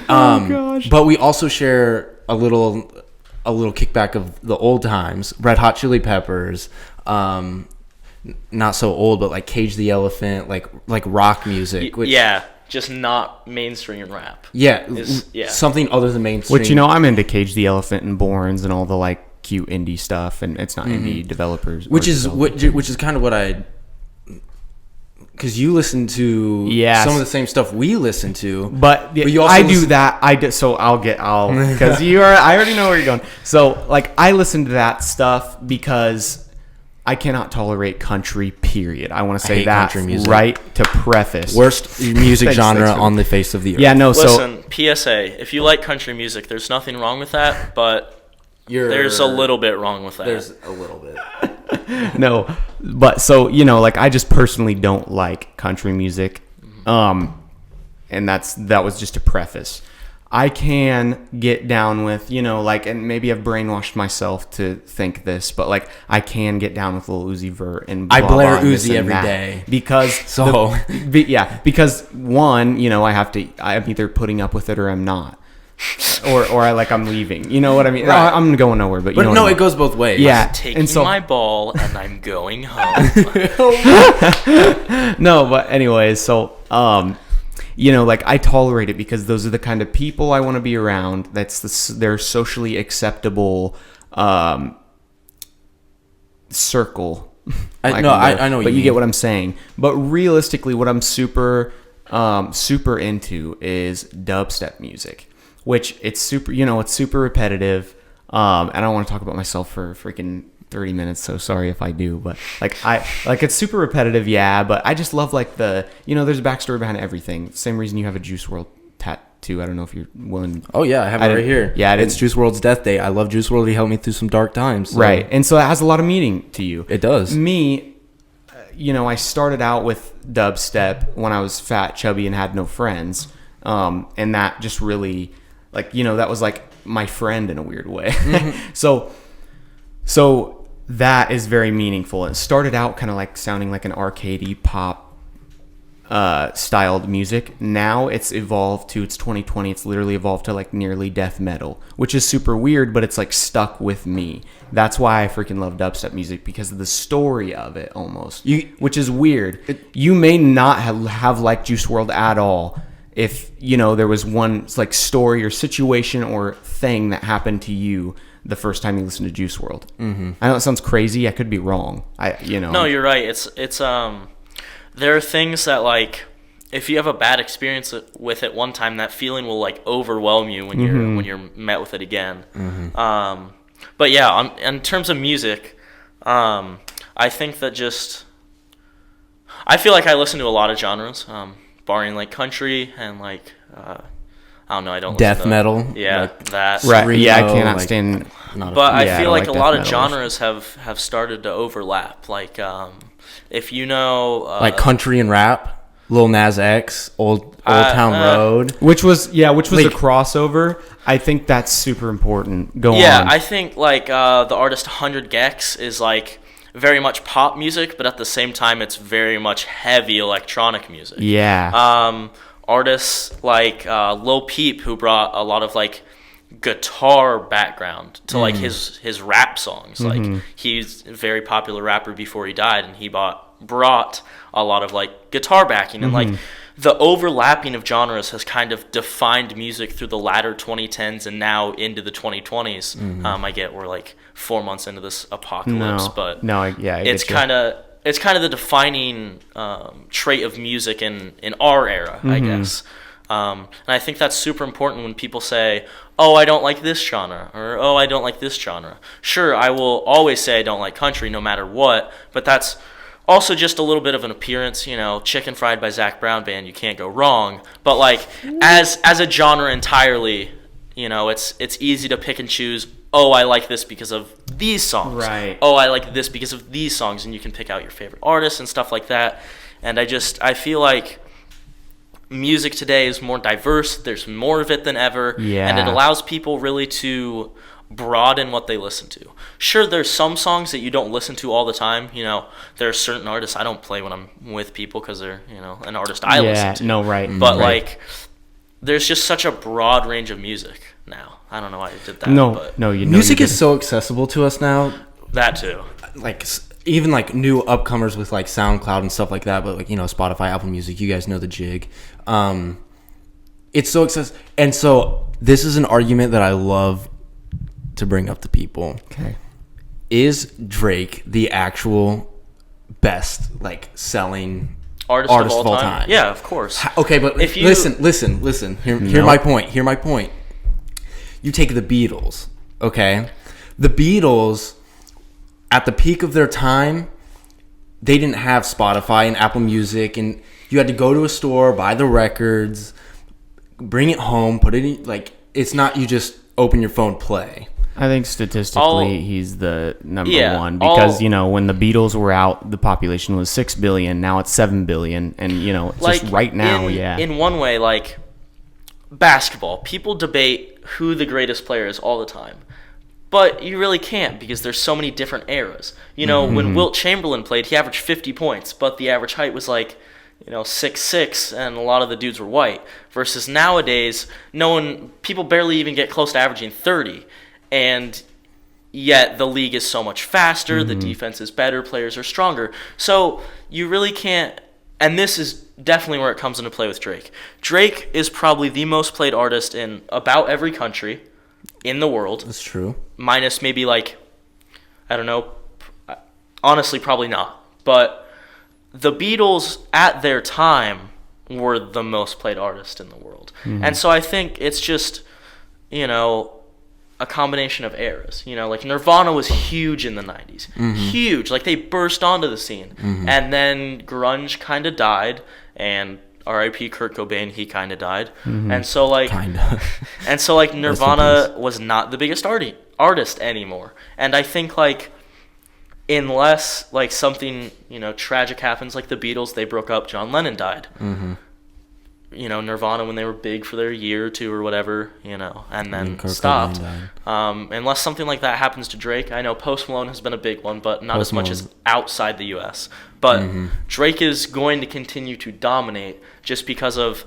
Oh, gosh. But we also share a little kickback of the old times. Red Hot Chili Peppers, not so old, but like Cage the Elephant, like rock music. Which, just not mainstream rap. Something other than mainstream. Which, I'm into Cage the Elephant and Borns and all the like cute indie stuff, and it's not indie developers. Which is kind of what I. Because you listen to some of the same stuff we listen to, but you also do that. So because I already know where you're going. So like I listen to that stuff because I cannot tolerate country. Period. I want to say that right to preface. Worst music genre on the face of the earth. Yeah, no. Listen, PSA: if you like country music, there's nothing wrong with that, but there's a little bit wrong with that. There's a little bit. No, but so I just personally don't like country music, and that was just a preface. I can get down with and maybe I've brainwashed myself to think this, but I can get down with Lil Uzi Vert and I blare Uzi every day because because one I'm either putting up with it or I'm not. or I'm leaving. You know what I mean? Right. I'm going nowhere, but no, it goes both ways. Yeah, I'm taking my ball and I'm going home. No, but anyways, so I tolerate it because those are the kind of people I want to be around. They're socially acceptable circle. I know, but you get what I'm saying. But realistically, what I'm super into is dubstep music. Which it's super, it's super repetitive. And I don't want to talk about myself for freaking 30 minutes, so sorry if I do. But it's super repetitive, yeah. But I just love there's a backstory behind everything. Same reason you have a Juice WRLD tattoo. I don't know if you're willing. Oh yeah, I have it right here. Yeah, it's Juice WRLD's death day. I love Juice WRLD. He helped me through some dark times. So. Right, and so it has a lot of meaning to you. It does. Me, I started out with dubstep when I was fat, chubby, and had no friends. And that just really. That was my friend in a weird way. Mm-hmm. So that is very meaningful. It started out kind of sounding like an arcadey pop styled music. Now it's evolved to, it's 2020. It's literally evolved to nearly death metal, which is super weird, but it's stuck with me. That's why I freaking love dubstep music, because of the story of it almost, which is weird. You may not have liked Juice WRLD at all. If there was one story or situation or thing that happened to you the first time you listened to Juice WRLD. Mm-hmm. I know it sounds crazy. I could be wrong. No, you're right. It's there are things that if you have a bad experience with it one time, that feeling will overwhelm you when you're met with it again. Mm-hmm. But yeah, in terms of music, I think that I feel like I listen to a lot of genres. Barring country and I don't know, I don't death metal. Yeah, that. Right. Yeah, I cannot stand. But I feel like a lot of genres have started to overlap. If country and rap, Lil Nas X, Old Town Road, which was a crossover. I think that's super important. Go on. Yeah, I think the artist 100 Gex is very much pop music, but at the same time it's very much heavy electronic music. Yeah. Artists like Lil Peep, who brought a lot of guitar background to his rap songs. Mm-hmm. He's a very popular rapper before he died, and he brought a lot of guitar backing, and the overlapping of genres has kind of defined music through the latter 2010s and now into the 2020s. Mm-hmm. I get we're 4 months into this apocalypse, but it's kind of it's kind of the defining trait of music in our era, I guess. And I think that's super important when people say, oh, I don't like this genre, or oh, I don't like this genre. Sure, I will always say I don't like country no matter what, but that's also just a little bit of an appearance, Chicken Fried by Zac Brown Band, you can't go wrong. But like as a genre entirely, it's easy to pick and choose, oh, I like this because of these songs. Right. Oh, I like this because of these songs, and you can pick out your favorite artists and stuff like that. And I feel like music today is more diverse. There's more of it than ever. Yeah. And it allows people really to broaden what they listen to. Sure, there's some songs that you don't listen to all the time. There are certain artists I don't play when I'm with people because they're, an artist I listen to. No, right. But right. There's just such a broad range of music now. I don't know why I did that. No, music is so accessible to us now. That too. Like even like new upcomers with like SoundCloud and stuff like that, but like Spotify, Apple Music, you guys know the jig. It's so accessible, and so this is an argument that I love to bring up to people. Okay, is Drake the actual best like selling artist of all time? Yeah, of course. Okay, but if you listen. Hear my point. You take the Beatles, okay? The Beatles, at the peak of their time, they didn't have Spotify and Apple Music, and you had to go to a store, buy the records, bring it home, put it in, like, it's not you just open your phone, play. I think statistically he's the number one because, when the Beatles were out, the population was 6 billion. Now it's 7 billion. And, it's like, just right now, In one way, like, basketball, people debate who the greatest player is all the time. But you really can't because there's so many different eras. When Wilt Chamberlain played, he averaged 50 points, but the average height was like, 6'6", and a lot of the dudes were white. Versus nowadays, people barely even get close to averaging 30. And yet the league is so much faster, the defense is better, players are stronger. So you really can't, and this is definitely where it comes into play with Drake. Drake is probably the most played artist in about every country in the world. That's true. Minus maybe like, I don't know, honestly probably not. But the Beatles at their time were the most played artist in the world. And so I think it's just, a combination of eras. Like Nirvana was huge in the 90s. Huge. Like they burst onto the scene. And then grunge kind of died, and R.I.P. Kurt Cobain, he kind of died. And so like Nirvana was not the biggest artist anymore. And I think like unless like something, tragic happens like the Beatles, they broke up, John Lennon died. Nirvana when they were big for their year or two or whatever, and then stopped. Unless something like that happens to Drake. I know Post Malone has been a big one, but not as much as outside the U.S. But Drake is going to continue to dominate just because of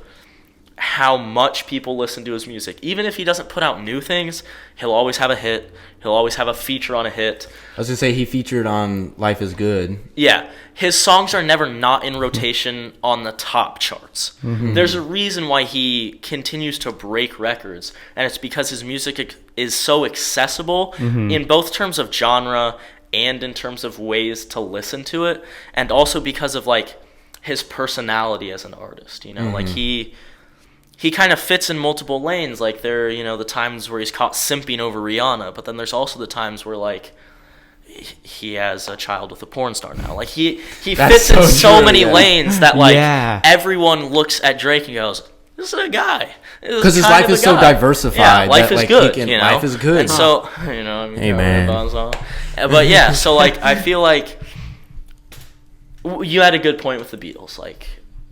how much people listen to his music. Even if he doesn't put out new things, he'll always have a hit. He'll always have a feature on a hit. I was going to say he featured on Life is Good. Yeah. His songs are never not in rotation on the top charts. There's a reason why he continues to break records, and it's because his music is so accessible in both terms of genre and in terms of ways to listen to it, and also because of like his personality as an artist. Like he kind of fits in multiple lanes. Like there are, the times where he's caught simping over Rihanna, but then there's also the times where like he has a child with a porn star now. Like he fits in so many lanes that like everyone looks at Drake and goes, "This is a guy." Because his life is so diversified. Yeah, life is good. Life is good. And so hey man. But yeah, so like I feel like you had a good point with the Beatles. Like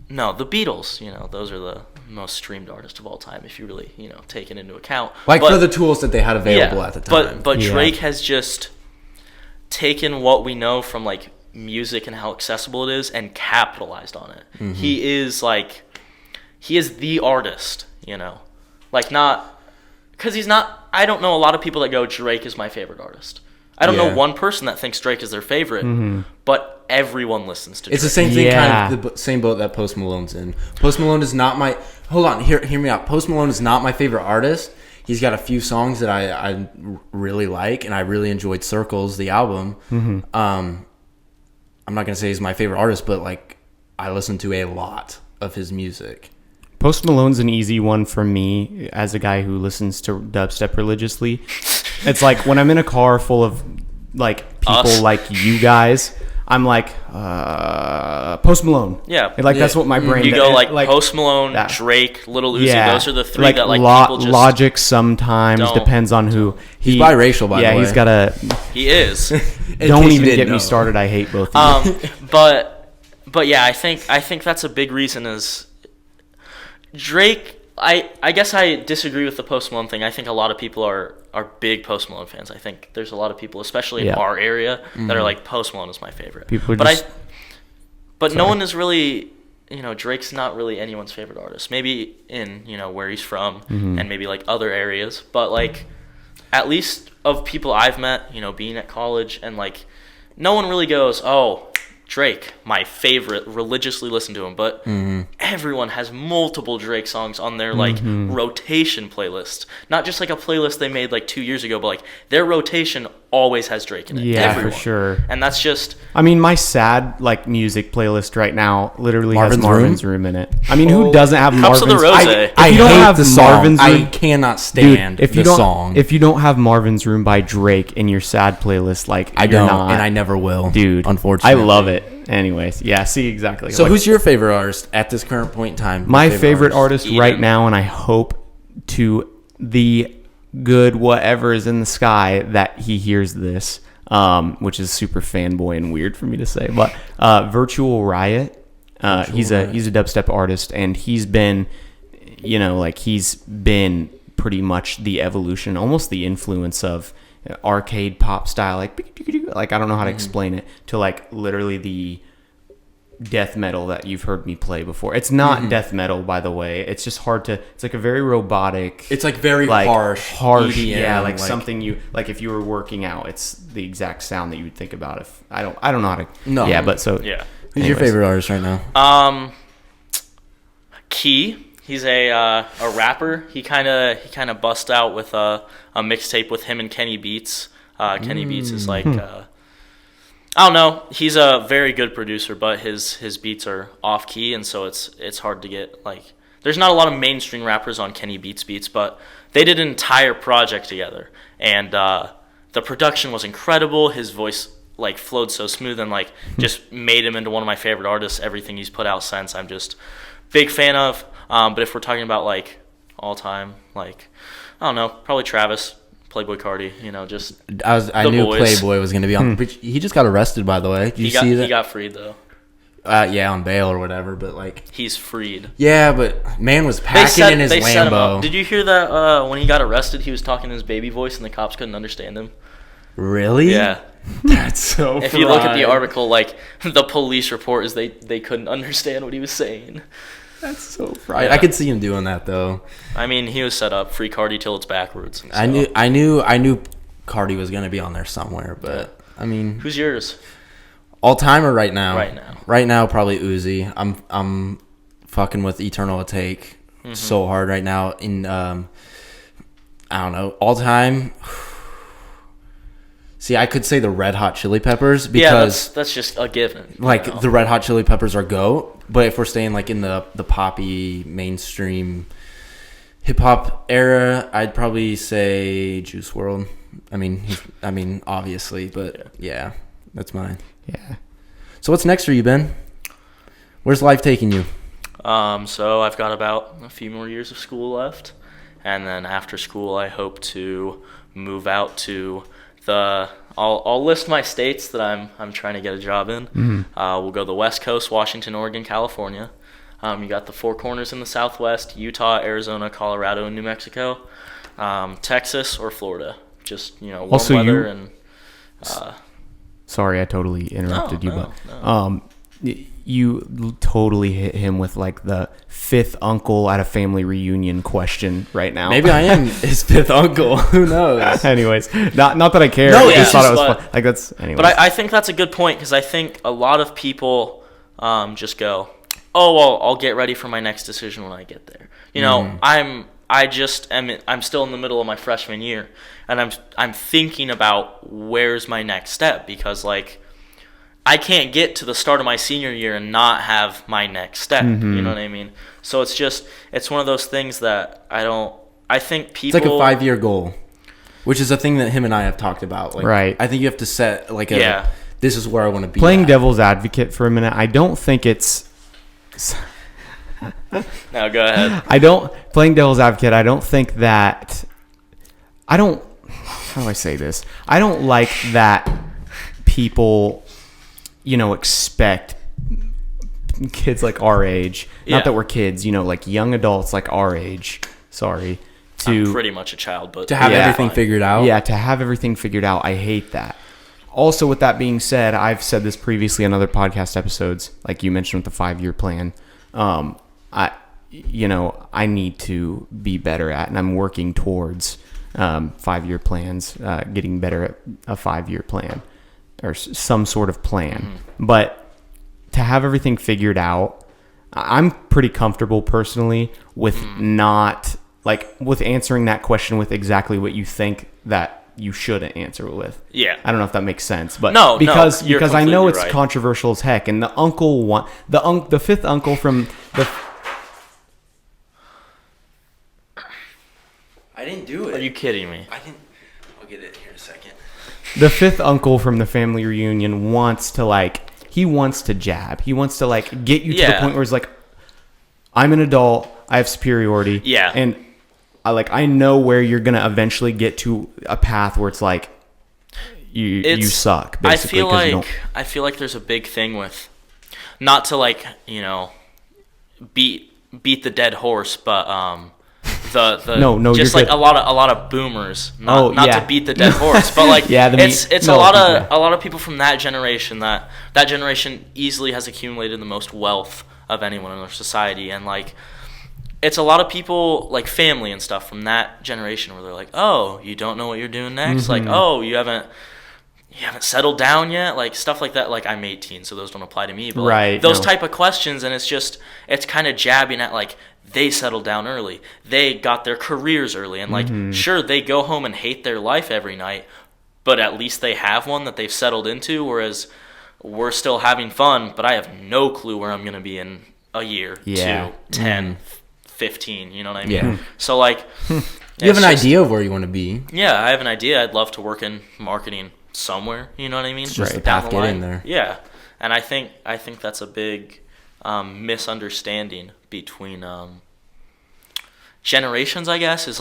no, the Beatles, those are the most streamed artist of all time if you really take it into account, for the tools that they had available at the time. But Drake has just taken what we know from like music and how accessible it is and capitalized on it. He is the artist, like not because he's not. I don't know a lot of people that go Drake is my favorite artist. I don't know one person that thinks Drake is their favorite, but everyone listens to Drake. It's the same thing, kind of the same boat that Post Malone's in. Post Malone is not my... Hold on, hear me out. Post Malone is not my favorite artist. He's got a few songs that I really like, and I really enjoyed Circles, the album. I'm I'm not gonna say he's my favorite artist, but like I listen to a lot of his music. Post Malone's an easy one for me as a guy who listens to dubstep religiously. It's like when I'm in a car full of like people like you guys, I'm like Post Malone. Yeah, like that's what my brain. You go like Post Malone, Drake, Lil Uzi. Yeah. Those are the three that like people just Logic sometimes depends on who. He's biracial, by the way. Yeah, he's got a. He is. Don't even get me started. I hate both of you. But yeah, I think that's a big reason is Drake. I guess I disagree with the Post Malone thing. I think a lot of people are big Post Malone fans. I think there's a lot of people, especially in our area, that are like, Post Malone is my favorite. But no one is really, Drake's not really anyone's favorite artist. Maybe in, where he's from and maybe like other areas. But like, at least of people I've met, being at college, and like, no one really goes, oh, Drake, my favorite, religiously listen to him, but everyone has multiple Drake songs on their like rotation playlist. Not just like a playlist they made like 2 years ago, but like their rotation always has Drake in it. Yeah, everyone. For sure. And that's just... I mean, my sad like music playlist right now literally has Marvin's Room in it. I mean, who doesn't have Marvin's Room? I you don't hate have the song. Marvin's Room, I cannot stand the song. If you don't have Marvin's Room by Drake in your sad playlist, like I don't, and I never will, dude. Unfortunately, I love it. Anyways, yeah, see exactly. So, who's your favorite artist at this current point in time? My favorite artist right now, and I hope to the good whatever is in the sky that he hears this, which is super fanboy and weird for me to say, but Virtual Riot. He's a dubstep artist, and he's been, he's been pretty much the evolution, almost the influence of arcade pop style, like I don't know how to explain it, to like literally the death metal that you've heard me play before. It's not death metal, by the way. It's just hard to. It's like a very robotic. It's like very harsh. EDM, yeah, like something you like if you were working out. It's the exact sound that you would think about. If I don't know how to. No. Yeah, but so yeah. Who's your favorite artist right now? Key. He's a rapper. He kind of bust out with a mixtape with him and Kenny Beats. Kenny Beats is like I don't know. He's a very good producer, but his beats are off key, and so it's hard to get like. There's not a lot of mainstream rappers on Kenny Beats beats, but they did an entire project together, and the production was incredible. His voice like flowed so smooth and like just made him into one of my favorite artists. Everything he's put out since, I'm just big fan of. But if we're talking about like all time, like I don't know, probably Travis, Playboy Cardi, just I knew boys. Playboy was going to be on. He just got arrested, by the way. Did you see that? He got freed though. Yeah, on bail or whatever, but like he's freed. Yeah, but man was packing in his Lambo. Did you hear that when he got arrested, he was talking in his baby voice and the cops couldn't understand him? Really? Yeah. That's so If you look at the article, like the police report is they couldn't understand what he was saying. That's so fried. Yeah. I could see him doing that though. I mean, he was set up. Free Cardi till it's backwards. So. I knew Cardi was gonna be on there somewhere, but I mean, who's yours? All time or right now? Right now. Right now, probably Uzi. I'm fucking with Eternal Take so hard right now. In I don't know, all time. See, I could say the Red Hot Chili Peppers because that's just a given. Like the Red Hot Chili Peppers are GOAT, but if we're staying like in the poppy mainstream hip hop era, I'd probably say Juice WRLD. I mean, obviously, but yeah, that's mine. Yeah. So what's next for you, Ben? Where's life taking you? So I've got about a few more years of school left, and then after school, I hope to move out to I'll list my states that I'm trying to get a job in. We'll go the West Coast, Washington, Oregon, California. You got the Four Corners in the Southwest, Utah, Arizona, Colorado, and New Mexico. Texas or Florida. Just warm also weather and. Sorry, I totally interrupted you totally hit him with like the fifth uncle at a family reunion question right now. Maybe I am his fifth uncle. Who knows? Anyways, not that I care. No, I just thought it was fun. Like that's. Anyways. But I think that's a good point because I think a lot of people just go, oh well, I'll get ready for my next decision when I get there. I'm still in the middle of my freshman year, and I'm thinking about where's my next step because like. I can't get to the start of my senior year and not have my next step. Mm-hmm. You know what I mean? So it's one of those things that I think people. It's like a 5-year goal, which is a thing that him and I have talked about. Like, right. I think you have to set this is where I want to be. Playing devil's advocate for a minute, I don't think it's. No, go ahead. Playing devil's advocate, I don't think that. How do I say this? I don't like that people, expect kids like our age, not that we're kids, like young adults like our age, I'm pretty much a child, but to have everything figured out. Yeah, to have everything figured out. I hate that. Also, with that being said, I've said this previously on other podcast episodes, like you mentioned with the 5-year plan. I need to be better at, and I'm working towards 5-year plans, getting better at a 5-year plan or some sort of plan. Mm-hmm. But to have everything figured out, I'm pretty comfortable personally with with answering that question with exactly what you think that you shouldn't answer it with. Yeah. I don't know if that makes sense, but because I know it's right. controversial as heck, and the fifth uncle from the. I didn't do it. Are you kidding me? I'll get it here in a second. The fifth uncle from the family reunion wants to jab. He wants to get you to the point where it's like, I'm an adult, I have superiority. Yeah. And I know where you're gonna eventually get to a path where it's like you suck. Basically, I feel like there's a big thing with, not to beat the dead horse, but no, just you're like good. a lot of boomers, not to beat the dead horse, but a lot of people from that generation that generation easily has accumulated the most wealth of anyone in our society, and it's a lot of people, like family and stuff from that generation, where they're like, oh, you don't know what you're doing next? Mm-hmm. Oh, you haven't settled down yet? Stuff like that. I'm 18, so those don't apply to me. But those type of questions, and it's kind of jabbing at they settled down early. They got their careers early, and sure, they go home and hate their life every night, but at least they have one that they've settled into, whereas we're still having fun, but I have no clue where I'm going to be in a year, 2, 10, 15, you know what I mean? Yeah. So you have an idea of where you want to be. Yeah, I have an idea. I'd love to work in marketing somewhere, you know what I mean? It's just the path getting there. Yeah. And I think that's a big misunderstanding between generations, I guess, is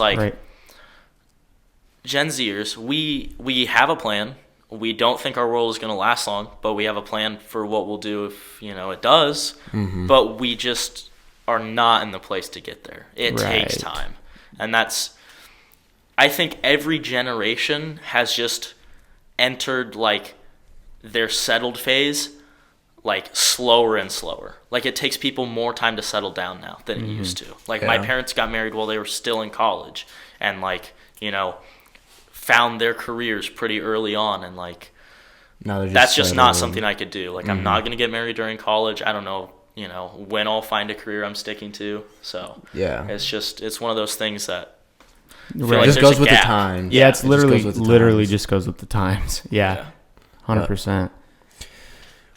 Gen Zers, we have a plan. We don't think our world is going to last long, but we have a plan for what we'll do if, it does. Mm-hmm. But we just are not in the place to get there. It takes time. And I think every generation has just entered their settled phase slower and slower. It takes people more time to settle down now than it used to. My parents got married while they were still in college, and found their careers pretty early on, and that's just not something I could do. I'm not going to get married during college. I don't know, when I'll find a career I'm sticking to. So it's one of those things that it just goes with the times. Yeah, it's literally just goes with the times. Yeah. 100%.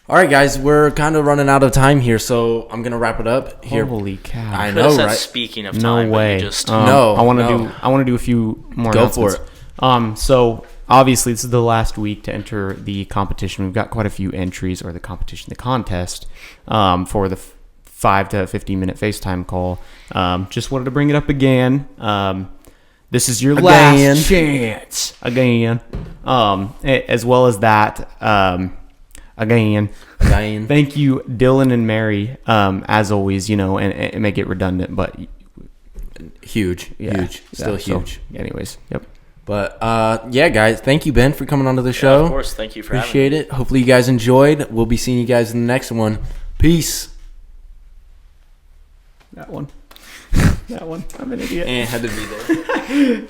All right, guys, we're kind of running out of time here, so I'm gonna wrap it up here. Holy cow! I know, right? Speaking of time, no way. No, I want to do a few more. Go for it. So obviously this is the last week to enter the competition. We've got quite a few entries, or the contest, for the 5 to 15 minute FaceTime call. Just wanted to bring it up again. This is your last chance again. As well as that. Again, thank you, Dylan and Mary. As always, and it may get redundant, but huge, still huge. So, anyways, yep. But guys, thank you, Ben, for coming onto the show. Of course, thank you for Appreciate having it. Hopefully, you guys enjoyed. We'll be seeing you guys in the next one. Peace. That one. I'm an idiot. And had to be there.